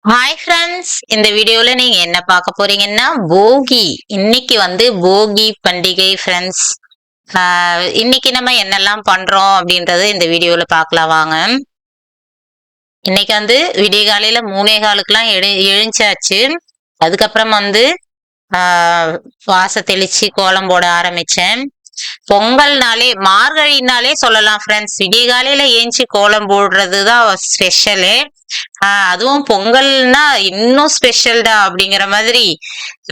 Hi friends, இந்த வீடியோல நீங்க என்ன பார்க்க போறீங்கன்னா போகி. இன்னைக்கு வந்து போகி பண்டிகை ஃப்ரெண்ட்ஸ். இன்னைக்கு நம்ம என்னெல்லாம் பண்றோம் அப்படின்றது இந்த வீடியோல பார்க்கலாம் வாங்க. இன்னைக்கு வந்து விடிய காலையில 3:15க்குலாம் எழுந்தாச்சு. அதுக்கப்புறம் வந்து வாச தெளிச்சு கோலம் போட ஆரம்பிச்சேன். பொங்கல்னாலே மார்கழினாலே சொல்லலாம் ஃப்ரெண்ட்ஸ். விடிய காலையில ஏஞ்சி கோலம் போடுறதுதான் ஸ்பெஷலு. அதுவும் பொங்கல்னா இன்னும் ஸ்பெஷல்டா அப்படிங்கிற மாதிரி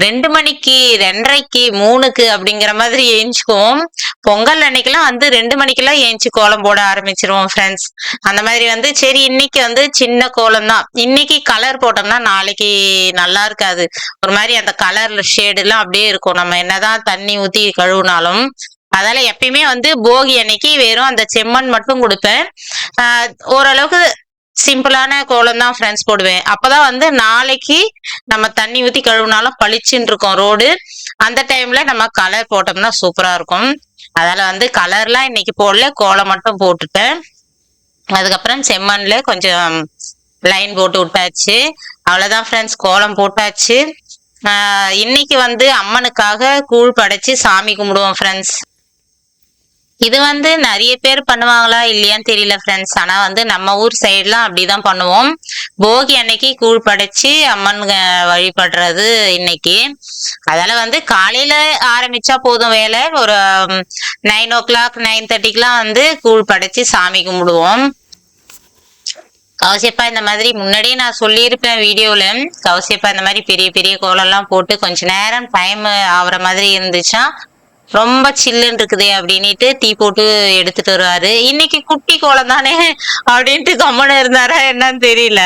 2 மணிக்கு 2:30க்கு 3க்கு அப்படிங்கிற மாதிரி ஏஞ்சுக்குவோம். பொங்கல் அன்னைக்கெல்லாம் வந்து 2 மணிக்கெல்லாம் ஏஞ்சி கோலம் போட ஆரம்பிச்சிருவோம் ஃப்ரெண்ட்ஸ். அந்த மாதிரி வந்து சரி இன்னைக்கு வந்து சின்ன கோலம் தான். இன்னைக்கு கலர் போட்டோம்னா நாளைக்கு நல்லா இருக்காது. ஒரு மாதிரி அந்த கலர் ஷேடு எல்லாம் அப்படியே இருக்கும், நம்ம என்னதான் தண்ணி ஊத்தி கழுவுனாலும். அதனால எப்பயுமே வந்து போகி அன்னைக்கு வெறும் அந்த செம்மண் மட்டும் கொடுப்பேன். ஓரளவுக்கு சிம்பிளான கோலம் தான் ஃப்ரெண்ட்ஸ் போடுவேன். அப்பதான் வந்து நாளைக்கு நம்ம தண்ணி ஊத்தி கழுவுனாலும் பளிச்சுன்னு இருக்கும் ரோடு. அந்த டைம்ல நம்ம கலர் போட்டோம்னா சூப்பரா இருக்கும். அதனால வந்து கலர்லாம் இன்னைக்கு போடல, கோலம் மட்டும் போட்டுட்டேன். அதுக்கப்புறம் செம்மண்ல கொஞ்சம் லைன் போட்டு விட்டாச்சு. அவ்வளவுதான் ஃப்ரெண்ட்ஸ், கோலம் போட்டாச்சு. இன்னைக்கு வந்து அம்மனுக்காக கூழ் படைச்சு சாமி கும்பிடுவோம் ஃப்ரெண்ட்ஸ். இது வந்து நிறைய பேர் பண்ணுவாங்களா இல்லையான்னு தெரியல ஃப்ரெண்ட்ஸ். ஆனா வந்து நம்ம ஊர் சைட்லாம் அப்படிதான் பண்ணுவோம். போகி அன்னைக்கு கூழ் படைச்சு அம்மன் வழிபடுறது இன்னைக்கு. அதனால வந்து காலையில ஆரம்பிச்சா போதும் வேலை. ஒரு 9 o'clock 9:30க்குலாம் வந்து கூழ் படைச்சு சாமி கும்பிடுவோம். கௌசியப்பா இந்த மாதிரி முன்னாடியே நான் சொல்லியிருப்பேன் வீடியோல. கௌசியப்பா இந்த மாதிரி பெரிய பெரிய கோலம் எல்லாம் போட்டு கொஞ்ச நேரம் டைம் ஆகுற மாதிரி இருந்துச்சா ரொம்ப சில்லுன்னு இருக்குது அப்படின்னுட்டு டீ போட்டு எடுத்துட்டு வருவாரு. இன்னைக்கு குட்டி கோலம் தானே அப்படின்ட்டு கம்மனு இருந்தாரா என்னன்னு தெரியல.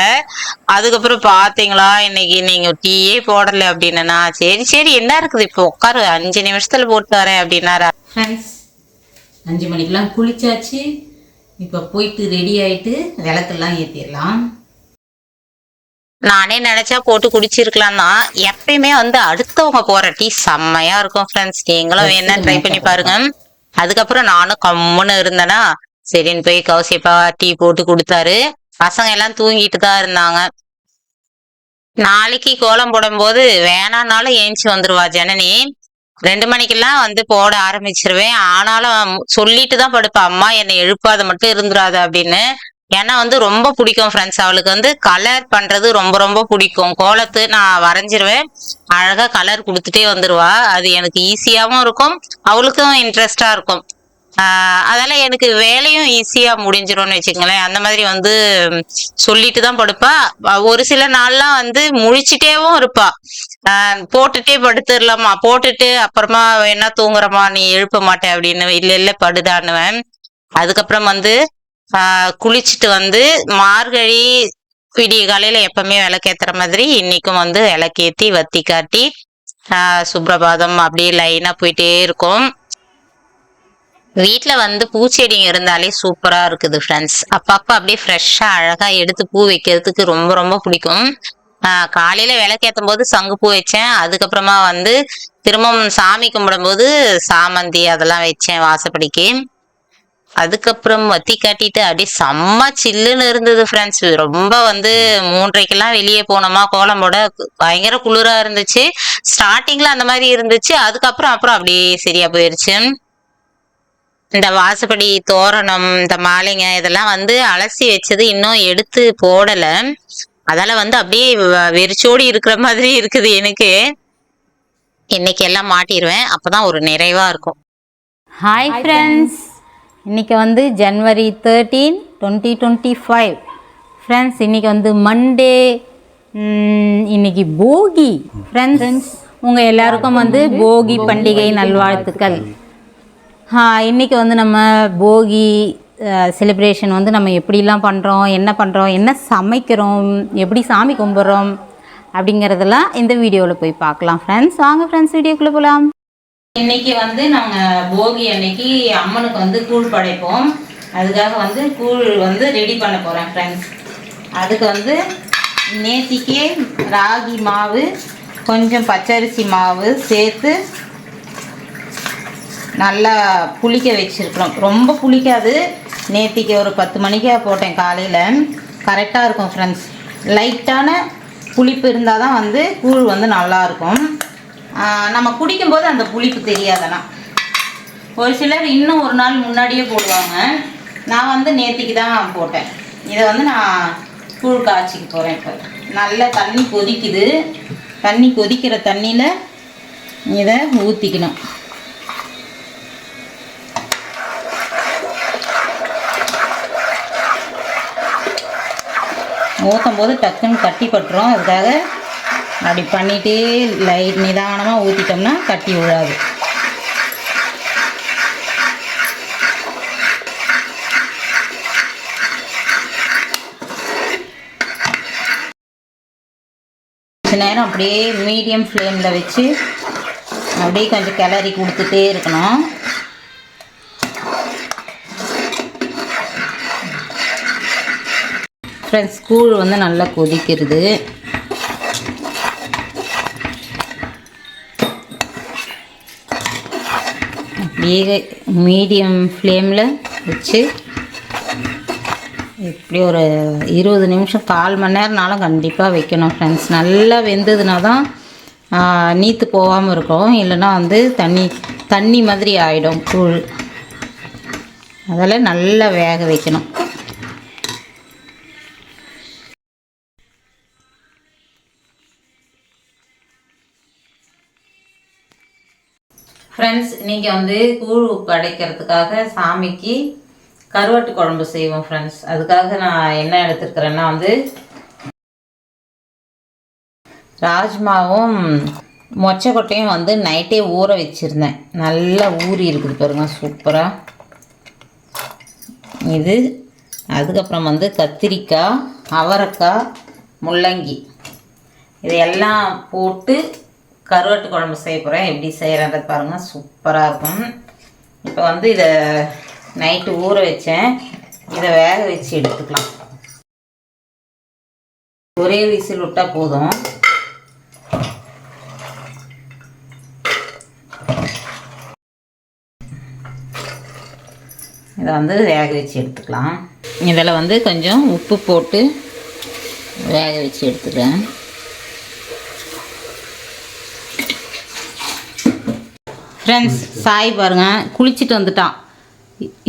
அதுக்கப்புறம் பாத்தீங்களா இன்னைக்கு நீங்க டீயே போடல அப்படின்னா, சரி சரி என்ன இருக்குது இப்போ உட்காரு 5 நிமிஷத்துல போட்டு வரேன் அப்படின்னாரா. 5 மணிக்கெல்லாம் குளிச்சாச்சு. இப்ப போயிட்டு ரெடி ஆயிட்டு விளக்கெல்லாம் ஏத்திடலாம். நானே நினைச்சா போட்டு குடிச்சிருக்கலாம் தான். எப்பயுமே வந்து அடுத்தவங்க போற டீ செம்மையா இருக்கும் ஃப்ரெண்ட்ஸ். நீங்களும் வேணா ட்ரை பண்ணி பாருங்க. அதுக்கப்புறம் நானும் கம்முன்னு இருந்தேனா சரின்னு போய் கௌசியப்பா டீ போட்டு கொடுத்தாரு. பசங்க எல்லாம் தூங்கிட்டு தான் இருந்தாங்க. நாளைக்கு கோலம் போடும் போது வேணானாலும் ஏஞ்சி வந்துருவா ஜனனி. 2 மணிக்கெல்லாம் வந்து போட ஆரம்பிச்சிருவேன். ஆனாலும் சொல்லிட்டு தான் படுப்பா, அம்மா என்னை எழுப்பாத மட்டும் இருந்துராத அப்படின்னு. ஏன்னா வந்து ரொம்ப பிடிக்கும் ஃப்ரெண்ட்ஸ். அவளுக்கு வந்து கலர் பண்றது ரொம்ப ரொம்ப பிடிக்கும். கோலத்து நான் வரைஞ்சிருவேன், அழகா கலர் கொடுத்துட்டே வந்துருவா. அது எனக்கு ஈஸியாவும் இருக்கும், அவளுக்கும் இன்ட்ரெஸ்டா இருக்கும். அதனால எனக்கு வேலையும் ஈஸியா முடிஞ்சிரும்னு வச்சுக்கோங்களேன். அந்த மாதிரி வந்து சொல்லிட்டு தான் படுப்பா. ஒரு சில நாள்லாம் வந்து முழிச்சிட்டேவும் இருப்பா. போட்டுட்டே படுத்துடலாமா, போட்டுட்டு அப்புறமா என்ன தூங்குறமா நீ எழுப்ப மாட்டேன் அப்படின்னு. இல்ல இல்ல படுதான்னுவேன். அதுக்கப்புறம் வந்து குளிச்சுட்டு வந்து மார்கழி விடிய காலையில எப்பவுமே விளக்கேத்துற மாதிரி இன்னைக்கும் வந்து விளக்கேத்தி வத்தி காட்டி சுப்ரபாதம் அப்படியே லைனா போயிட்டே இருக்கும். வீட்டுல வந்து பூச்செடிங்க இருந்தாலே சூப்பரா இருக்குது ஃப்ரெண்ட்ஸ். அப்பப்ப அப்படியே ஃப்ரெஷ்ஷா அழகா எடுத்து பூ வைக்கிறதுக்கு ரொம்ப ரொம்ப பிடிக்கும். காலையில விளக்கேற்றும் போது சங்குப்பூ வச்சேன். அதுக்கப்புறமா வந்து திரும்பவும் சாமி கும்பிடும் போது சாமந்தி அதெல்லாம் வச்சேன் வாசப்படிக்கு. அதுக்கப்புறம் வத்தி காட்டிட்டு அப்படியே செம்ம சில்லுன்னு இருந்தது ஃப்ரெண்ட்ஸ். ரொம்ப வந்து 3:30க்கெல்லாம் வெளியே போனோமா கோலம் போட பயங்கர குளிரா இருந்துச்சு. ஸ்டார்டிங்ல அந்த மாதிரி இருந்துச்சு, அதுக்கப்புறம் அப்புறம் அப்படியே சரியா போயிருச்சு. இந்த வாசப்படி தோரணம் இந்த மாலைங்க இதெல்லாம் வந்து அலசி வச்சது இன்னும் எடுத்து போடல. அதால வந்து அப்படியே வெறிச்சோடி இருக்கிற மாதிரி இருக்குது எனக்கு. இன்னைக்கு எல்லாம் மாட்டிடுவேன், அப்பதான் ஒரு நிறைவா இருக்கும். ஹாய் ஃப்ரெண்ட்ஸ், இன்னைக்கு வந்து January 13, 2025 ஃப்ரெண்ட்ஸ். இன்னைக்கு வந்து மண்டே. இன்னைக்கு போகி ஃப்ரெண்ட்ஸ். உங்கள் எல்லாருக்கும் வந்து போகி பண்டிகை நல்வாழ்த்துக்கள். இன்றைக்கி வந்து நம்ம போகி செலிப்ரேஷன் வந்து நம்ம எப்படிலாம் பண்ணுறோம், என்ன சமைக்கிறோம், எப்படி சாமி கும்பிட்றோம் அப்படிங்கிறதெல்லாம் இந்த வீடியோவில் போய் பார்க்கலாம் ஃப்ரெண்ட்ஸ். வாங்க ஃப்ரெண்ட்ஸ் வீடியோக்குள்ளே போகலாம். இன்றைக்கி வந்து நாங்கள் போகி அன்னைக்கு அம்மனுக்கு வந்து கூழ் படைப்போம். அதுக்காக வந்து கூழ் வந்து ரெடி பண்ண போகிறேன் ஃப்ரெண்ட்ஸ். அதுக்கு வந்து நேத்திக்கே ராகி மாவு கொஞ்சம் பச்சரிசி மாவு சேர்த்து நல்லா புளிக்க வச்சுருக்குறோம். ரொம்ப புளிக்காது. நேத்திக்கு ஒரு 10 மணிக்கே போட்டேன் காலையில், கரெக்டாக இருக்கும் ஃப்ரெண்ட்ஸ். லைட்டான புளிப்பு இருந்தால் தான் வந்து கூழ் வந்து நல்லாயிருக்கும். நம்ம குடிக்கும்போது அந்த புளிப்பு தெரியாதண்ணா. ஒரு சிலர் இன்னும் ஒரு நாள் முன்னாடியே போடுவாங்க. நான் வந்து நேற்றுக்கு தான் போட்டேன். இதை வந்து நான் கூழ் காய்ச்சிக்க போகிறேன். இப்போ நல்லா தண்ணி கொதிக்குது. தண்ணி கொதிக்கிற தண்ணியில் இதை ஊற்றிக்கணும். ஊற்றும் போது டக்குன்னு கட்டி பட்டுரும். அதுக்காக அப்படி பண்ணிகிட்டே லைட் நிதானமாக ஊற்றிட்டோம்னா கட்டி விழாது. கொஞ்ச நேரம் அப்படியே மீடியம் ஃப்ளேமில் வச்சு அப்படியே கொஞ்சம் கிளறி கொடுத்துட்டே இருக்கணும். ஃப்ரெண்ட்ஸ், கூழ் வந்து நல்லா கொதிக்கிறது. அப்படியே மீடியம் ஃப்ளேமில் வச்சு இப்படி ஒரு 20 நிமிஷம் 1/4 மணி நேரம்னாலும் கண்டிப்பாக வைக்கணும் ஃப்ரெண்ட்ஸ். நல்லா வெந்ததுனா தான் நீத்து போகாமல் இருக்கும். இல்லைன்னா வந்து தண்ணி மாதிரி ஆகிடும் கூழ். அதெல்லாம் நல்லா வேக வைக்கணும். ஃப்ரெண்ட்ஸ், இன்றைக்கி வந்து கூழ் படைக்கிறதுக்காக சாமிக்கு கருவாட்டு குழம்பு செய்வோம் ஃப்ரெண்ட்ஸ். அதுக்காக நான் என்ன எடுத்துருக்கிறேன்னா வந்து ராஜ்மாவும் மொச்சக்கொட்டையும் வந்து நைட்டே ஊற வச்சுருந்தேன். நல்லா ஊறி இருக்குது பாருங்க, சூப்பராக இது. அதுக்கப்புறம் வந்து கத்திரிக்காய், அவரைக்காய், முள்ளங்கி இதையெல்லாம் போட்டு கருவாட்டு குழம்பு செய்ய போகிறேன். எப்படி செய்கிறத பாருங்கள், சூப்பராக இருக்கும். இப்போ வந்து இதை நைட்டு ஊற வச்சேன். இதை வேக வச்சு எடுத்துக்கலாம். ஒரே விசில் விட்டால் போதும். இதை வந்து வேக வச்சு எடுத்துக்கலாம். இதில் வந்து கொஞ்சம் உப்பு போட்டு வேக வச்சு எடுத்துக்கிறேன். ஃப்ரெண்ட்ஸ், சாய் பாருங்கள், குளிச்சுட்டு வந்துட்டான்.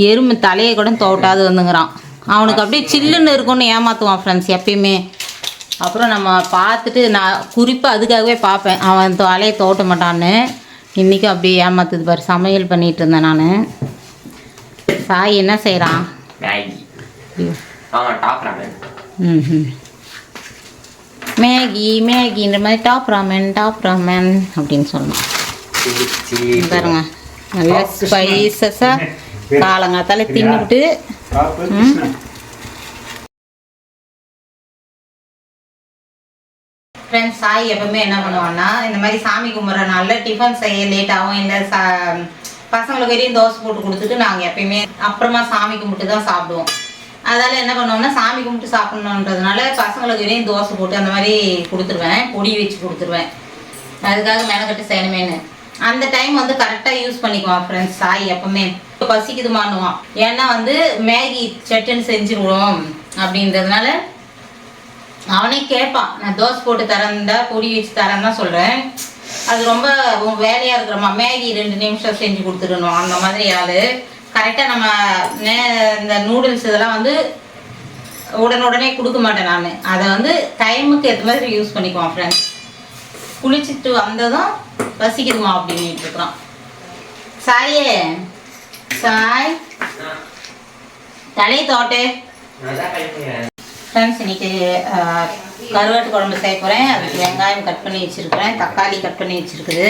எறும்பு தலையை கூட தோட்டாது வந்துங்கிறான். அவனுக்கு அப்படியே சில்லுன்னு இருக்கும்னு ஏமாற்றுவான் ஃப்ரெண்ட்ஸ் எப்பயுமே. அப்புறம் நம்ம பார்த்துட்டு நான் குறிப்பாக அதுக்காகவே பார்ப்பேன் அவன் தலையை தோட்ட மாட்டான்னு. இன்றைக்கும் அப்படியே ஏமாத்துது பாரு. சமையல் பண்ணிகிட்டு இருந்தேன் நான். சாய் என்ன செய்கிறான்? மேகின்ற மாதிரி டாப் ராமன் அப்படின்னு சொன்னான் பாருங்க. நல்லா ஸ்பைசஸாக காலங்காத்தால தின்னுட்டு ஃப்ரெண்ட்ஸ், சாய் எப்பவுமே என்ன பண்ணுவான்னா இந்த மாதிரி சாமி கும்பிட்ற நாளில் டிஃபன் செய்ய லேட் ஆகும். இல்லை பசங்களுக்கு வரையும் தோசை போட்டு கொடுத்துட்டு நாங்கள் எப்பயுமே அப்புறமா சாமி கும்பிட்டு தான் சாப்பிடுவோம். அதால் என்ன பண்ணுவோம்னா சாமி கும்பிட்டு சாப்பிட்ணுன்றதுனால பசங்களுக்கு வரையும் தோசை போட்டு அந்த மாதிரி கொடுத்துருவேன். பொடி வச்சு கொடுத்துருவேன். அதுக்காக மெனக்கட்டு செய்யணுமேனு அந்த டைம் வந்து கரெக்டாக யூஸ் பண்ணிக்குவான் ஃப்ரெண்ட்ஸ். சாய் எப்பவுமே பசிக்குதுமானுவான். ஏன்னா வந்து மேகி சட்டுன்னு செஞ்சுருவோம் அப்படின்றதுனால அவனே கேட்பான். நான் தோசை போட்டு தரேன்டா, பொடி வச்சு தரேன் தான் சொல்கிறேன். அது ரொம்ப வேலையாக இருக்கிறோமா, மேகி 2 நிமிஷம் செஞ்சு கொடுத்துடணும் அந்த மாதிரி ஆள். கரெக்டாக நம்ம இந்த நூடுல்ஸ் இதெல்லாம் வந்து உடனே கொடுக்க மாட்டேன் நான். அதை வந்து டைமுக்கு ஏற்ற மாதிரி யூஸ் பண்ணிக்குவான் ஃப்ரெண்ட்ஸ். குளிச்சுட்டு வந்ததும் பசிக்குதுமா அப்படின்ட்டு இருக்கிறான். சாயே, சாய் தலை தோட்டே ஃப்ரெண்ட்ஸ், இன்னைக்கு கருவாட்டு குழம்பு செய்ய போகிறேன். அதுக்கு வெங்காயம் கட் பண்ணி வச்சுருக்கிறேன், தக்காளி கட் பண்ணி வச்சுருக்குது.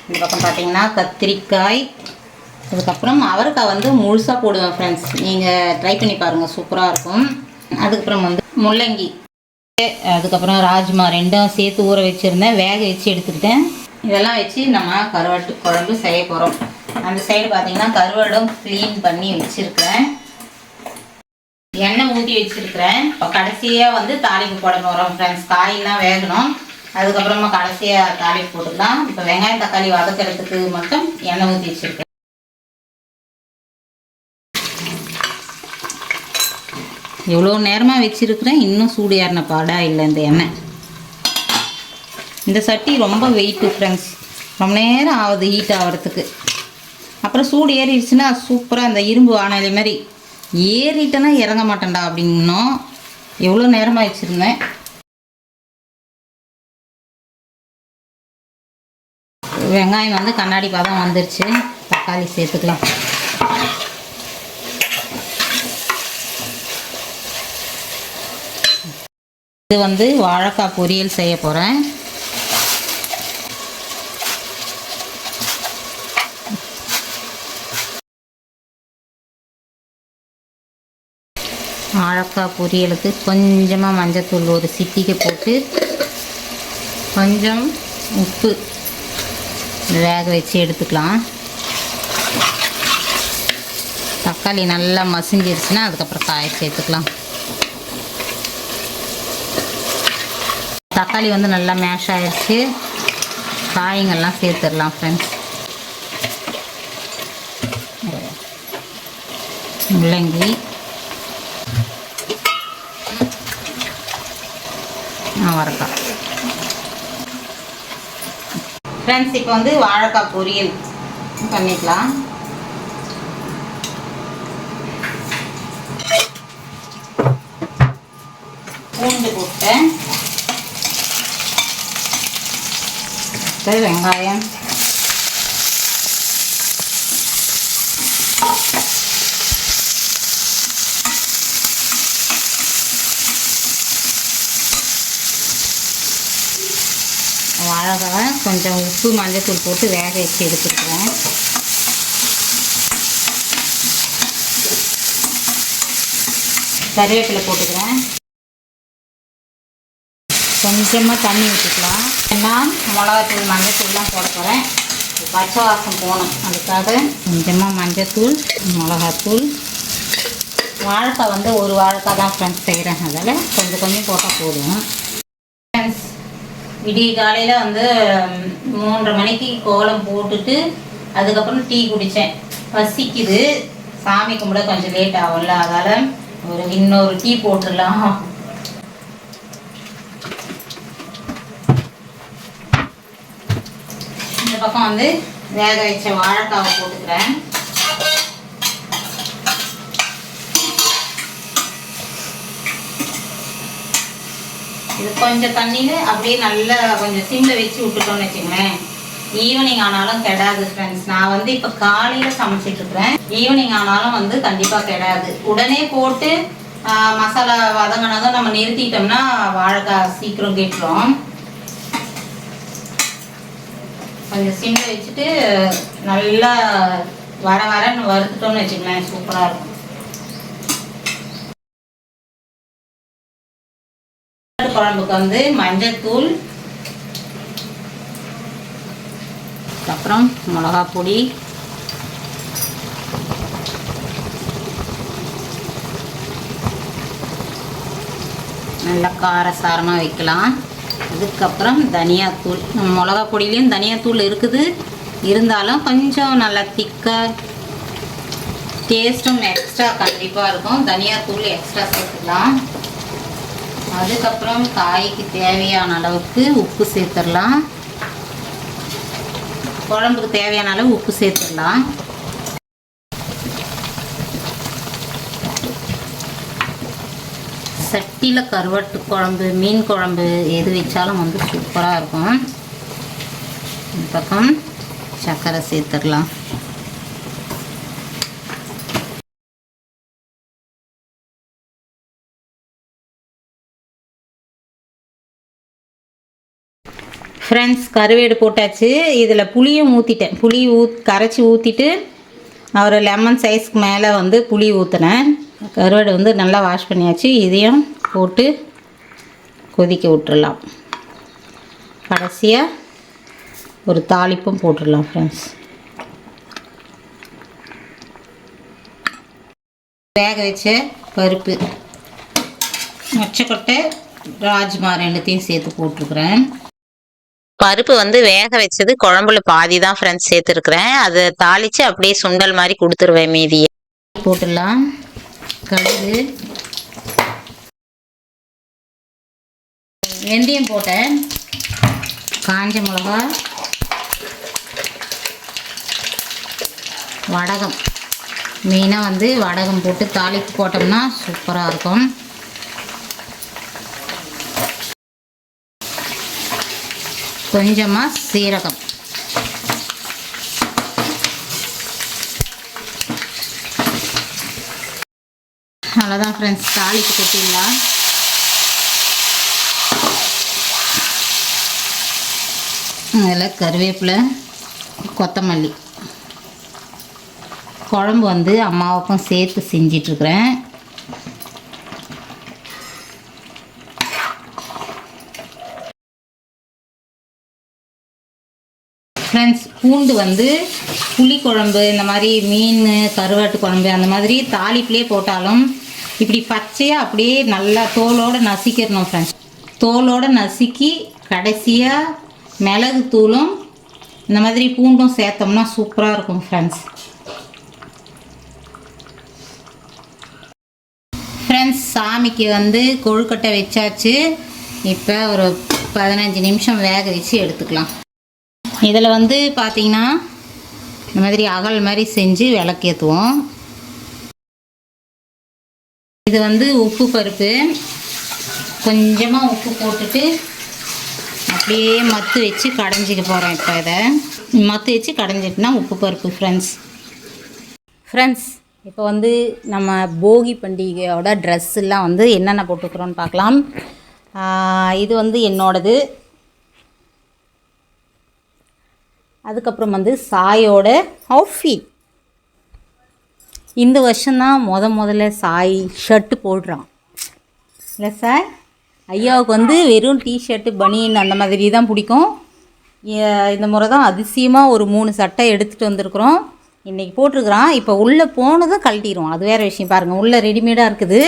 இந்த பக்கம் பார்த்தீங்கன்னா கத்திரிக்காய், அதுக்கப்புறம் அவரைக்காய் வந்து முழுசாக போடுவேன் ஃப்ரெண்ட்ஸ். நீங்கள் ட்ரை பண்ணி பாருங்கள், சூப்பராக இருக்கும். அதுக்கப்புறம் வந்து முள்ளங்கி, அதுக்கப்புறம் ராஜ்மா ரெண்டும் சேர்த்து ஊற வச்சுருந்தேன், வேக வச்சு எடுத்துக்கிட்டேன். இதெல்லாம் வச்சு நம்ம கருவாட்டு குழம்பு செய்ய போகிறோம். அந்த சைடு பார்த்தீங்கன்னா கருவாடும் க்ளீன் பண்ணி வச்சுருக்கிறேன். எண்ணெய் ஊற்றி வச்சுருக்கிறேன். இப்போ கடைசியாக வந்து தாளிப்பு போட போகிறோம் ஃப்ரெண்ட்ஸ். காயெல்லாம் வேகணும், அதுக்கப்புறமா கடைசியாக தாளிப்பு போட்டுக்கலாம். இப்போ வெங்காயம் தக்காளி வதக்கிறதுக்கு மட்டும் எண்ணெய் ஊற்றி வச்சுருக்கேன். எவ்வளோ நேரமாக வச்சுருக்கிறேன், இன்னும் சூடு ஏறின பாடா இல்லை இந்த எண்ணெய். இந்த சட்டி ரொம்ப வெயிட்டு ஃப்ரெண்ட்ஸ், ரொம்ப நேரம் ஆகுது ஹீட் ஆகிறதுக்கு. அப்புறம் சூடு ஏறிடுச்சுன்னா சூப்பராக அந்த இரும்பு வானொலி மாதிரி ஏறிட்டேன்னா இறங்க மாட்டேன்டா அப்படின்னும். எவ்வளோ நேரமாக வச்சுருந்தேன். வெங்காயம் வந்து கண்ணாடி பதம் வந்துருச்சு. தக்காளி சேர்த்துக்கலாம். இது வந்து வாழைக்காய் பொரியல் செய்ய போகிறேன். வாழைக்காய் பொரியலுக்கு கொஞ்சமாக மஞ்சத்தூள் ஒரு சிட்டிக்கு போட்டு கொஞ்சம் உப்பு வேக வச்சு எடுத்துக்கலாம். தக்காளி நல்லா மசிஞ்சிருச்சுன்னா அதுக்கப்புறம் காய சேர்த்துக்கலாம். தக்காளி வந்து நல்லா மேஷ் ஆகிடுச்சு. காய்கள்லாம் சேர்த்துடலாம் ஃப்ரெண்ட்ஸ். முள்ளங்கி, அவரைக்காய். ஃப்ரெண்ட்ஸ் இப்போ வந்து வாழைக்காய் பொரியல் பண்ணிக்கலாம். பூண்டு போட்டேன், வெங்காயம், வாழைக்காய் கொஞ்சம் உப்பு மஞ்சத்தூள் போட்டு வேக வச்சு எடுத்துக்கிறேன். கருவேப்பிலை போட்டுக்கிறேன். கொஞ்சமாக தண்ணி ஊற்றிக்கலாம். ஏன்னா மிளகாத்தூள் மஞ்சத்தூள்லாம் போட போகிறேன். பச்சை வாசம் போகணும், அதுக்காக கொஞ்சமாக மஞ்சத்தூள், மிளகாத்தூள். வாழைக்காய் வந்து ஒரு வாழைக்காய் தான் ஃப்ரெண்ட்ஸ் செய்கிறேன், அதில் கொஞ்சம் கொஞ்சம் போட்டால் போதும். ஃப்ரெண்ட்ஸ் விடிய காலையில் வந்து 3:30 மணிக்கு கோலம் போட்டுட்டு அதுக்கப்புறம் டீ குடித்தேன். பசிக்குது, சாமி கும்பிட கொஞ்சம் லேட் ஆகும்ல, அதால் இன்னொரு டீ போட்டுடலாம். இந்த பக்கம் வந்து வேக வச்ச வாழைக்காவை போட்டுக்கிறேன். இது கொஞ்சம் தண்ணியில் அப்படியே நல்லா கொஞ்சம் சிம்மில் வச்சு விட்டுட்டோம்னு வச்சுங்களேன், ஈவினிங் ஆனாலும் கெடாது ஃப்ரெண்ட்ஸ். நான் வந்து இப்போ காலையில் சமைச்சிட்ருக்குறேன். ஈவினிங் ஆனாலும் வந்து கண்டிப்பாக கெடாது. உடனே போட்டு மசாலா வதங்கினதும் நம்ம நிறுத்திட்டோம்னா வாழைக்காய் சீக்கிரம் கெட்டுரும். கொஞ்சம் சிம்மில் வச்சுட்டு நல்லா வரன்னு வறுத்துட்டோம்னு வச்சுங்களேன், சூப்பராக இருக்கும். குழம்புக்கு வந்து மஞ்சத்தூள், அப்புறம் மிளகாய் பொடி, நல்லா காரசாரமாக வைக்கலாம். அதுக்கப்புறம் தனியாத்தூள். மிளகா பொடியிலையும் தனியாத்தூள் இருக்குது, இருந்தாலும் கொஞ்சம் நல்லா திக்காக டேஸ்ட்டும் எக்ஸ்ட்ரா கண்டிப்பாக இருக்கும். தனியாத்தூள் எக்ஸ்ட்ரா சேர்த்துக்கலாம். அதுக்கப்புறம் காய்க்கு தேவையான அளவுக்கு உப்பு சேர்த்துடலாம். குழம்புக்கு தேவையான அளவு உப்பு சேர்த்துடலாம். சட்டியில் கருவாட்டு குழம்பு, மீன் குழம்பு எது வச்சாலும் வந்து சூப்பராக இருக்கும். இந்த பக்கம் சர்க்கரை சேர்த்துடலாம். ஃப்ரெண்ட்ஸ் கருவேடு போட்டாச்சு. இதில் புளியும் ஊற்றிட்டேன். புளி கரைச்சி ஊற்றிட்டு ஒரு லெமன் சைஸ்க்கு மேலே வந்து புளி ஊற்றினேன். கருவேடு வந்து நல்லா வாஷ் பண்ணியாச்சு. இதையும் போட்டு கொதிக்க விட்டுறலாம். கடைசியாக ஒரு தாளிப்பும் போட்டுடலாம் ஃப்ரெண்ட்ஸ். வேக வச்ச பருப்பு, மொச்சக்கொட்டை, ராஜ்மா ரெண்டுத்தையும் சேர்த்து போட்டிருக்கிறேன். பருப்பு வந்து வேக வச்சது குழம்புல பாதி தான் ஃப்ரெண்ட்ஸ் சேர்த்துருக்குறேன். அதை தாளித்து அப்படியே சுண்டல் மாதிரி கொடுத்துருவேன் மீதியை. போட்டுடலாம். கடுகு, வெந்தயம் போட்டேன். காஞ்ச மிளகா, வடகம். மெயினாக வந்து வடகம் போட்டு தாளிப்பு போட்டோம்னா சூப்பராக இருக்கும். கொஞ்சமாக சீரகம். அவ்வளோதான் ஃப்ரெண்ட்ஸ், தாளிப்பு கொட்டிடலாம். அதில் கருவேப்பிலை, கொத்தமல்லி. குழம்பு வந்து அம்மாவுக்கும் சேர்த்து செஞ்சிட்ருக்குறேன். ஃப்ரெண்ட்ஸ், பூண்டு வந்து புளி குழம்பு, இந்த மாதிரி மீன் கருவாட்டு குழம்பு அந்த மாதிரி தாளிப்புலேயே போட்டாலும் இப்படி பச்சையாக அப்படியே நல்லா தோலோடு நசிக்கிறணும் ஃப்ரெண்ட்ஸ். தோலோடு நசுக்கி கடைசியாக மிளகு தூளும் இந்த மாதிரி பூண்டும் சேர்த்தோம்னா சூப்பராக இருக்கும் ஃப்ரெண்ட்ஸ். ஃப்ரெண்ட்ஸ், சாமிக்கு வந்து கொழுக்கட்டை வச்சாச்சு. இப்போ ஒரு 15 நிமிஷம் வேக வச்சு எடுத்துக்கலாம். இதில் வந்து பார்த்திங்கன்னா இந்த மாதிரி அகல் மாதிரி செஞ்சு விளக்கேற்றுவோம். இது வந்து உப்பு பருப்பு, கொஞ்சமாக உப்பு போட்டுட்டு அப்படியே மத்து வச்சு கடைஞ்சிக்க போகிறேன். இப்போ இதை மத்து வச்சு கடைஞ்சிட்டுனா உப்பு பருப்பு ஃப்ரெண்ட்ஸ். இப்போ வந்து நம்ம போகி பண்டிகையோட ட்ரெஸ்ஸெல்லாம் வந்து என்னென்ன போட்டுக்கிறோன்னு பார்க்கலாம். இது வந்து என்னோடது. அதுக்கப்புறம் வந்து சாயோட அவுட்ஃபிட். இந்த வருஷம்தான் முதல்ல சாய் ஷர்ட்டு போடுறான் இல்லை சார்? ஐயாவுக்கு வந்து வெறும் டிஷர்ட்டு பனியன் அந்த மாதிரி தான் பிடிக்கும். இந்த முறை தான் அதிசயமாக ஒரு 3 சட்டை எடுத்துகிட்டு வந்திருக்குறோம். இன்றைக்கி போட்டிருக்கிறான். இப்போ உள்ளே போனதும் கழட்டிடுவான். அது வேறு விஷயம். பாருங்கள், உள்ளே ரெடிமேடாக இருக்குது.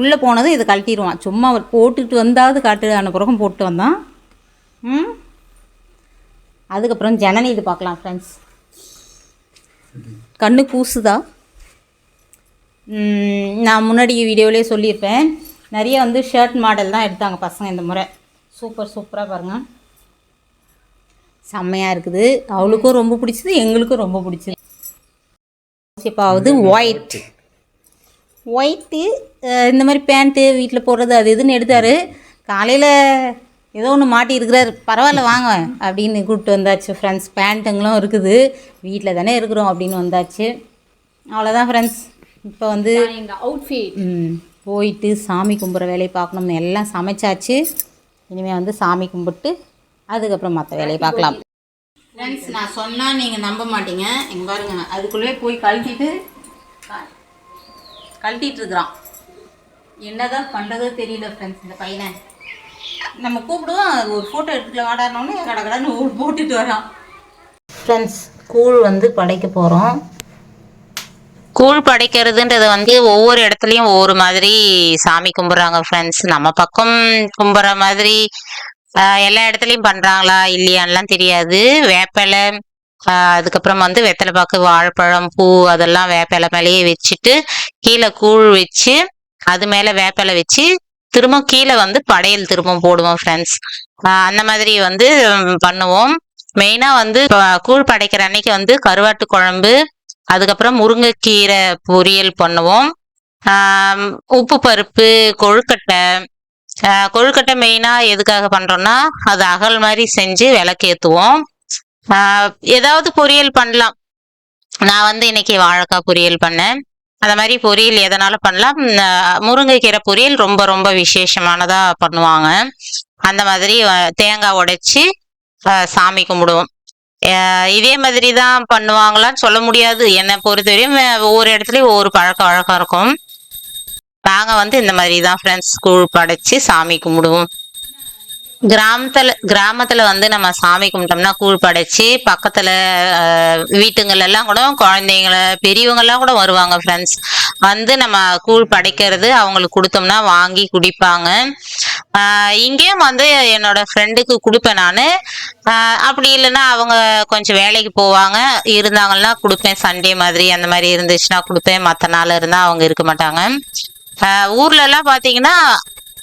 உள்ளே போனதும் இதை கழட்டிடுவான். சும்மா அவர் போட்டுட்டு வந்தாவது காட்டு பிறகும் போட்டு வந்தான். அதுக்கப்புறம் ஜனனி இது பார்க்கலாம் ஃப்ரெண்ட்ஸ். கண்ணு கூசுதா? நான் முன்னாடி வீடியோவிலே சொல்லியிருப்பேன், நிறைய வந்து ஷர்ட் மாடல் தான் எடுத்தாங்க பசங்க இந்த முறை. சூப்பராக பாருங்கள், செம்மையாக இருக்குது. அவளுக்கும் ரொம்ப பிடிச்சது, எங்களுக்கும் ரொம்ப பிடிச்சது. இப்போது ஒயிட்டு இந்த மாதிரி பேண்ட்டு வீட்டில் போடுறது அது இதுன்னு எடுத்தார். காலையில் ஏதோ ஒன்று மாட்டியிருக்கிறார். பரவாயில்ல வாங்க அப்படின்னு கூப்பிட்டு வந்தாச்சு ஃப்ரெண்ட்ஸ். பேண்ட்டுங்களும் இருக்குது, வீட்டில் தானே இருக்கிறோம் அப்படின்னு வந்தாச்சு. அவ்வளோதான் ஃப்ரெண்ட்ஸ். இப்போ வந்து எங்கள் அவுட்ஃபிட் போயிட்டு சாமி கும்பிட்ற வேலையை பார்க்கணும்னு எல்லாம் சமைச்சாச்சு. இனிமேல் வந்து சாமி கும்பிட்டு அதுக்கப்புறம் மற்ற வேலையை பார்க்கலாம். ஃப்ரெண்ட்ஸ், நான் சொன்னால் நீங்கள் நம்ப மாட்டீங்க. எங்கே பாருங்க, அதுக்குள்ளே போய் கழட்டிட்டு இருக்கிறான். என்ன தான் பண்ணுறதோ தெரியல ஃப்ரெண்ட்ஸ். இந்த பையனை நம்ம கூப்பிடுவோம், ஒரு ஃபோட்டோ எடுத்துக்கலாம் வாடானோன்னு கடன்னு போட்டுட்டு வரான். ஃப்ரெண்ட்ஸ், கூழ் வந்து படைக்க போகிறோம். கூழ் படைக்கிறதுன்றது வந்து ஒவ்வொரு இடத்துலையும் ஒவ்வொரு மாதிரி சாமி கும்பிட்றாங்க ஃப்ரெண்ட்ஸ். நம்ம பக்கம் கும்பிட்ற மாதிரி எல்லா இடத்துலையும் பண்ணுறாங்களா இல்லையான்லாம் தெரியாது. வேப்பிலை, அதுக்கப்புறம் வந்து வெத்தலை பாக்கு, வாழைப்பழம், பூ அதெல்லாம் வேப்பிலை மேலேயே வச்சுட்டு கீழே கூழ் வச்சு அது மேலே வேப்பிலை வச்சு திரும்ப கீழே வந்து படையல் திரும்ப போடுவோம் ஃப்ரெண்ட்ஸ். அந்த மாதிரி வந்து பண்ணுவோம். மெயினாக வந்து கூழ் படைக்கிற அன்னைக்கு வந்து கருவாட்டு குழம்பு, அதுக்கப்புறம் முருங்கைக்கீரை பொரியல் பண்ணுவோம். உப்பு பருப்பு, கொழுக்கட்டை மெயினாக எதுக்காக பண்ணுறோன்னா அது அகல் மாதிரி செஞ்சு விளக்கேற்றுவோம். ஏதாவது பொரியல் பண்ணலாம். நான் வந்து இன்னைக்கு வாழைக்காய் பொரியல் பண்ணேன். அந்த மாதிரி பொரியல் எதனால பண்ணலாம். முருங்கைக்கீரை பொரியல் ரொம்ப ரொம்ப விசேஷமானதாக பண்ணுவாங்க. அந்த மாதிரி தேங்காய் உடைச்சி சாமி கும்பிடுவோம். இதே மாதிரி தான் பண்ணுவாங்களான்னு சொல்ல முடியாது. என்னை பொறுத்தவரையும் ஒவ்வொரு இடத்துலையும் ஒவ்வொரு பழக்க வழக்கம் இருக்கும். நாங்கள் வந்து இந்த மாதிரி தான் ஃப்ரெண்ட்ஸ் கூழ் படைச்சி சாமி கும்பிடுவோம். கிராமத்தில் வந்து நம்ம சாமி கும்பிட்டோம்னா கூழ் படைச்சி பக்கத்தில் வீட்டுங்களெல்லாம் கூட குழந்தைங்கள பெரியவங்கெல்லாம் கூட வருவாங்க ஃப்ரெண்ட்ஸ். வந்து நம்ம கூழ் படைக்கிறது அவங்களுக்கு கொடுத்தோம்னா வாங்கி குடிப்பாங்க. இங்கேயும் வந்து என்னோட ஃப்ரெண்டுக்கு கொடுப்பேன் நான். அப்படி இல்லைன்னா அவங்க கொஞ்சம் வேலைக்கு போவாங்க, இருந்தாங்கன்னா கொடுப்பேன். சண்டே மாதிரி அந்த மாதிரி இருந்துச்சுன்னா கொடுப்பேன். மற்ற நாள் இருந்தால் அவங்க இருக்க மாட்டாங்க. ஊர்லலாம் பார்த்தீங்கன்னா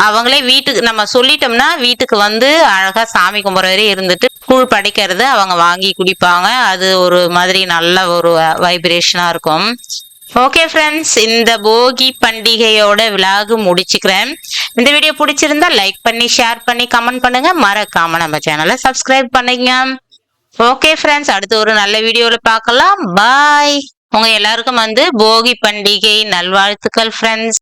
அவங்களே வீட்டுக்கு நம்ம சொல்லிட்டோம்னா வீட்டுக்கு வந்து அழகா சாமி கும்பிட்ற வரையும் இருந்துட்டு கூழ் படைக்கிறது அவங்க வாங்கி குடிப்பாங்க. அது ஒரு மாதிரி நல்ல ஒரு வைப்ரேஷனா இருக்கும். ஓகே ஃப்ரெண்ட்ஸ், இந்த போகி பண்டிகையோட விலாகு முடிச்சுக்கிறேன். இந்த வீடியோ பிடிச்சிருந்தா லைக் பண்ணி ஷேர் பண்ணி கமெண்ட் பண்ணுங்க. மறக்காம நம்ம சேனலை சப்ஸ்கிரைப் பண்ணுங்க. ஓகே ஃப்ரெண்ட்ஸ், அடுத்து ஒரு நல்ல வீடியோல பார்க்கலாம். பாய். உங்க எல்லாருக்கும் வந்து போகி பண்டிகை நல்வாழ்த்துக்கள் ஃப்ரெண்ட்ஸ்.